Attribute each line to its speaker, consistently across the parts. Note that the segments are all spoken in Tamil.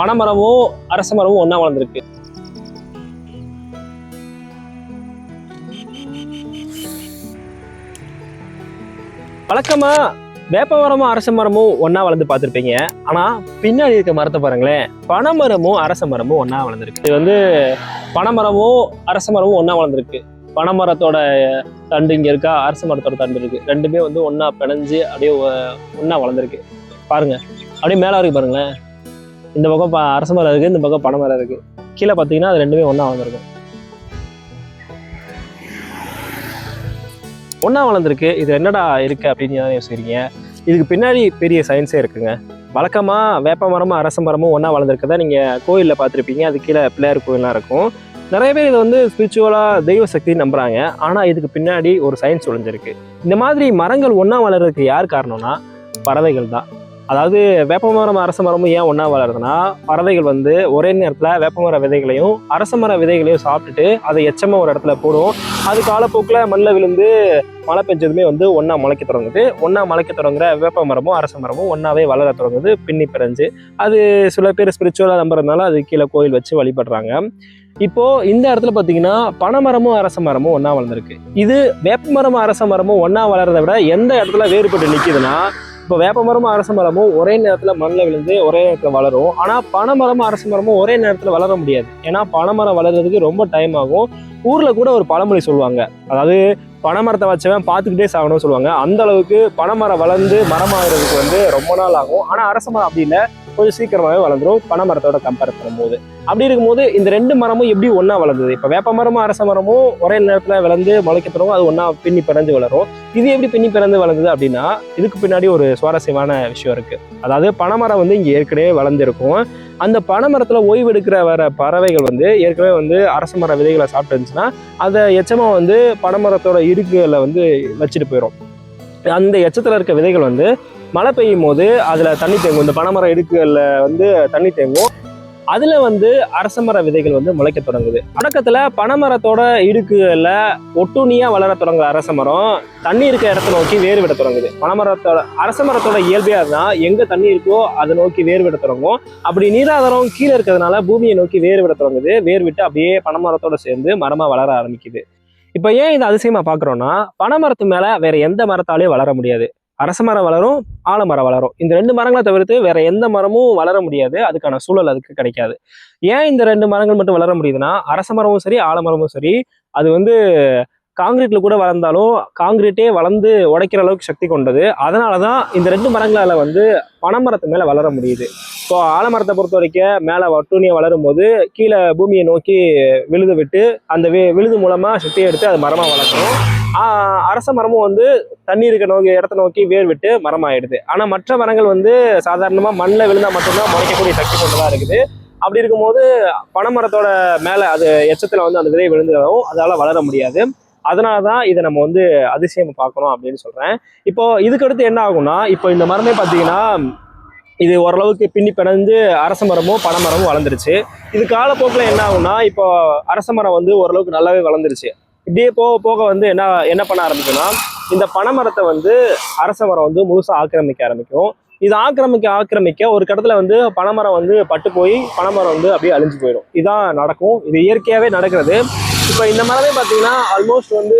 Speaker 1: பனைமரமும் அரச மரமும் ஒண்ணா வளர்ந்துருக்கு. வழக்கமா வேப்ப மரமும் அரச மரமும் ஒன்னா வளர்ந்து பார்த்துருப்பீங்க. ஆனா பின்னாடி இருக்க மரத்தை பாருங்களேன், பனைமரமும் அரச மரமும் ஒன்னா வளர்ந்துருக்கு. இது வந்து பனைமரமும் அரச மரமும் ஒன்னா வளர்ந்துருக்கு. பனைமரத்தோட தண்டு இங்க இருக்கா, அரச மரத்தோட தண்டு இருக்கு. ரெண்டுமே வந்து ஒன்னா பிணைஞ்சு அப்படியே ஒன்னா வளர்ந்துருக்கு. பாருங்க, அப்படியே மேல இருக்கு பாருங்களேன். இந்த பக்கம் அரச மரம் இருக்கு, இந்த பக்கம் பனைமரம் இருக்கு. கீழே பார்த்தீங்கன்னா அது ரெண்டுமே ஒன்னா வளர்ந்துருக்கும். ஒன்றா வளர்ந்துருக்கு. இது என்னடா இருக்கு அப்படின்னு யோசிக்கிறீங்க. இதுக்கு பின்னாடி பெரிய சயின்ஸே இருக்குங்க. வழக்கமாக வேப்ப மரமும் அரச மரமும் ஒன்றா வளர்ந்துருக்கதா நீங்கள் கோயிலில் பார்த்துருப்பீங்க. அது கீழே பிள்ளையார் கோயிலாம் இருக்கும். நிறைய பேர் இதை வந்து ஸ்பிரிச்சுவலாக தெய்வ சக்தி நம்புகிறாங்க. ஆனால் இதுக்கு பின்னாடி ஒரு சயின்ஸ் ஒளிஞ்சிருக்கு. இந்த மாதிரி மரங்கள் ஒன்றா வளர்றதுக்கு யார் காரணம்னா பறவைகள் தான். அதாவது வேப்பமரம் அரச மரமும் ஏன் ஒன்றா வளருதுன்னா, பறவைகள் வந்து ஒரே நேரத்தில் வேப்பமர விதைகளையும் அரச மர விதைகளையும் சாப்பிட்டுட்டு அதை எச்சமாக ஒரு இடத்துல போடும். அது காலப்போக்கில் மண்ணில் விழுந்து மழை பெஞ்சதுமே வந்து ஒன்றா முளைக்க தொடங்குது. ஒன்றா முளைக்க தொடங்குற வேப்ப மரமும் அரச மரமும் ஒன்றாவே வளர தொடங்குது, பின்னி பிறஞ்சு. அது சில பேர் ஸ்பிரிச்சுவலாக நம்புறதுனால அது கீழே கோயில் வச்சு வழிபடுறாங்க. இப்போ இந்த இடத்துல பார்த்தீங்கன்னா பனைமரமும் அரச மரமும் ஒன்றா வளர்ந்துருக்கு. இது வேப்ப மரமும் அரச மரமும் ஒன்றா வளர்றதை விட எந்த இடத்துல வேறுபட்டு நிற்கிதுன்னா, இப்போ வேப்ப மரமும் அரச மரமும் ஒரே நேரத்தில் மண்ணில் விழுந்து ஒரே நேரத்தில் வளரும். ஆனால் பனைமரமும் அரச மரமும் ஒரே நேரத்தில் வளர முடியாது. ஏன்னா பனைமரம் வளர்றதுக்கு ரொம்ப டைம் ஆகும். ஊரில் கூட ஒரு பழமொழி சொல்லுவாங்க, அதாவது பனைமரத்தை வச்சவன் பார்த்துக்கிட்டே சாகணும்னு சொல்லுவாங்க. அந்த அளவுக்கு பனைமரம் வளர்ந்து மரமாகிறதுக்கு வந்து ரொம்ப நாள் ஆகும். ஆனால் அரச மரம் அப்படி இல்லை, கொஞ்சம் சீக்கிரமாகவே வளர்ந்துடும் பனைமரத்தோட கம்பேர் பண்ணும்போது. அப்படி இருக்கும்போது இந்த ரெண்டு மரமும் எப்படி ஒன்றா வளர்ந்தது? இப்போ வேப்ப மரமும் அரச மரமும் ஒரே நேரத்தில் வளர்ந்து முளைக்க தொடங்கும், அது ஒன்றா பின்னி பிறந்து வளரும். இது எப்படி பின்னி பிறந்து வளர்ந்தது அப்படின்னா, இதுக்கு பின்னாடி ஒரு சுவாரஸ்யமான விஷயம் இருக்கு. அதாவது பனைமரம் வந்து இங்கே ஏற்கனவே வளர்ந்துருக்கும். அந்த பனைமரத்தில் ஓய்வெடுக்கிற வர பறவைகள் வந்து ஏற்கனவே வந்து அரச மர விதைகளை சாப்பிட்டு இருந்துச்சுன்னா அதை எச்சமாக வந்து பனைமரத்தோட இடுக்குகளை வந்து வச்சுட்டு போயிடும். அந்த எச்சத்தில் இருக்க விதைகள் வந்து மழை பெய்யும் போது அதில் தண்ணி தேங்கும். இந்த பனைமரம் இடுக்குகளில் வந்து தண்ணி தேங்கும். அதில் வந்து அரசமர விதைகள் வந்து முளைக்க தொடங்குது. தொடக்கத்தில் பனைமரத்தோட இடுக்குகளில் ஒட்டுணியாக வளர தொடங்குற அரச மரம் தண்ணி இருக்க இடத்த நோக்கி வேறு விட தொடங்குது. பனைமரத்தோட அரச மரத்தோட இயல்பையாக இருந்தால் எங்கே தண்ணி இருக்கோ அதை நோக்கி வேறு விட தொடங்கும். அப்படி நீராதாரம் கீழே இருக்கிறதுனால பூமியை நோக்கி வேறு விட தொடங்குது. வேறு விட்டு அப்படியே பனைமரத்தோட சேர்ந்து மரமாக வளர ஆரம்பிக்குது. இப்போ ஏன் இது அதிசயமாக பார்க்குறோன்னா, பனைமரத்து மேலே வேற எந்த மரத்தாலேயும் வளர முடியாது. அரச மரம் வளரும், ஆலமரம் வளரும். இந்த ரெண்டு மரங்களை தவிர்த்து வேற எந்த மரமும் வளர முடியாது. அதுக்கான சூழல் அதுக்கு கிடைக்காது. ஏன் இந்த ரெண்டு மரங்கள் மட்டும் வளர முடியுதுன்னா, அரச மரமும் சரி ஆலமரமும் சரி அது வந்து காங்கிரீட்ல கூட வளர்ந்தாலும் காங்கிரீட்டே வளர்ந்து உடைக்கிற அளவுக்கு சக்தி கொண்டது. அதனாலதான் இந்த ரெண்டு மரங்களால வந்து பனைமரத்து மேல வளர முடியுது. இப்போ ஆலமரத்தை பொறுத்த வரைக்கும் மேல ஒட்டுணியா வளரும் போது கீழே பூமியை நோக்கி விழுது விட்டு அந்த விழுது மூலமா சக்தியை எடுத்து அது மரமா வளர்க்கணும். அரச மரமும் வந்து தண்ணி இருக்க இடத்த நோக்கி வேர் விட்டு மரம் ஆயிடுது. ஆனா மற்ற மரங்கள் வந்து சாதாரணமா மண்ணில் விழுந்தா மட்டும்தான் முளைக்கக்கூடிய சக்தி கொண்டதா இருக்குது. அப்படி இருக்கும்போது பனைமரத்தோட மேல அது எச்சத்துல வந்து அந்த விதை விழுந்தாலும் அதால வளர முடியாது. அதனாலதான் இதை நம்ம வந்து அதிசயம் பார்க்கணும் அப்படின்னு சொல்றேன். இப்போ இதுக்கடுத்து என்ன ஆகும்னா, இப்போ இந்த மரமே பார்த்தீங்கன்னா இது ஓரளவுக்கு பின்னி பிணைஞ்சு அரச மரமும் பனைமரமும் வளர்ந்துருச்சு. இது காலப்போக்கில் என்ன ஆகும்னா, இப்போ அரச மரம் வந்து ஓரளவுக்கு நல்லாவே வளர்ந்துருச்சு. இப்படியே போக போக வந்து என்ன பண்ண ஆரம்பிக்கும்னா, இந்த பனைமரத்தை வந்து அரச மரம் வந்து முழுசா ஆக்கிரமிக்க ஆரம்பிக்கும். இது ஆக்கிரமிக்க ஒரு கடத்துல வந்து பனைமரம் வந்து பட்டு போய் பனைமரம் வந்து அப்படியே அழிஞ்சு போயிடும். இதுதான் நடக்கும். இது இயற்கையாவே நடக்கிறது. இப்போ இந்த மரமே பார்த்தீங்கன்னா ஆல்மோஸ்ட் வந்து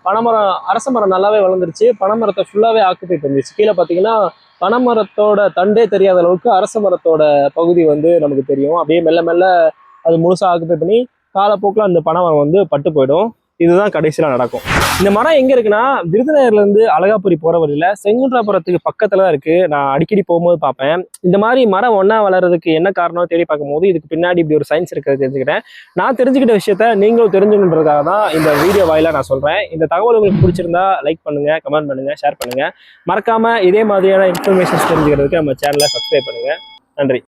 Speaker 1: பனைமரம் அரச மரம் நல்லாவே வளர்ந்துருச்சு. பனைமரத்தை ஃபுல்லாவே ஆக்குப்பை பண்ணிருச்சு. கீழே பார்த்தீங்கன்னா பனைமரத்தோட தண்டே தெரியாத அளவுக்கு அரச மரத்தோட பகுதி வந்து நமக்கு தெரியும். அப்படியே மெல்ல மெல்ல அது முழுசா ஆக்குப்பை பண்ணி காலப்போக்கில் அந்த பனைமரம் வந்து பட்டு போயிடும். இதுதான் கடைசியில நடக்கும். இந்த மரம் எங்க இருக்குன்னா, விருதுநகர்ல இருந்து அழகாபுரி போற வழியில செங்குன்றாபுரத்துக்கு பக்கத்துல தான் இருக்கு. நான் அடிக்கடி போகும்போது பார்ப்பேன். இந்த மாதிரி மரம் ஒன்னா வளர்றதுக்கு என்ன காரணம் தேடி பார்க்கும்போது இதுக்கு பின்னாடி இப்படி ஒரு சயின்ஸ் இருக்கிறது தெரிஞ்சுக்கிட்டேன். நான் தெரிஞ்சுக்கிட்ட விஷயத்த நீங்களும் தெரிஞ்சுக்கணுன்றதுக்காக தான் இந்த வீடியோ வாயிலா நான் சொல்றேன். இந்த தகவல் உங்களுக்கு பிடிச்சிருந்தா லைக் பண்ணுங்க, கமெண்ட் பண்ணுங்க, ஷேர் பண்ணுங்க. மறக்காம இதே மாதிரியான இன்ஃபர்மேஷன்ஸ் தெரிஞ்சுக்கிறதுக்கு நம்ம சேனலை சப்ஸ்கிரைப் பண்ணுங்க. நன்றி.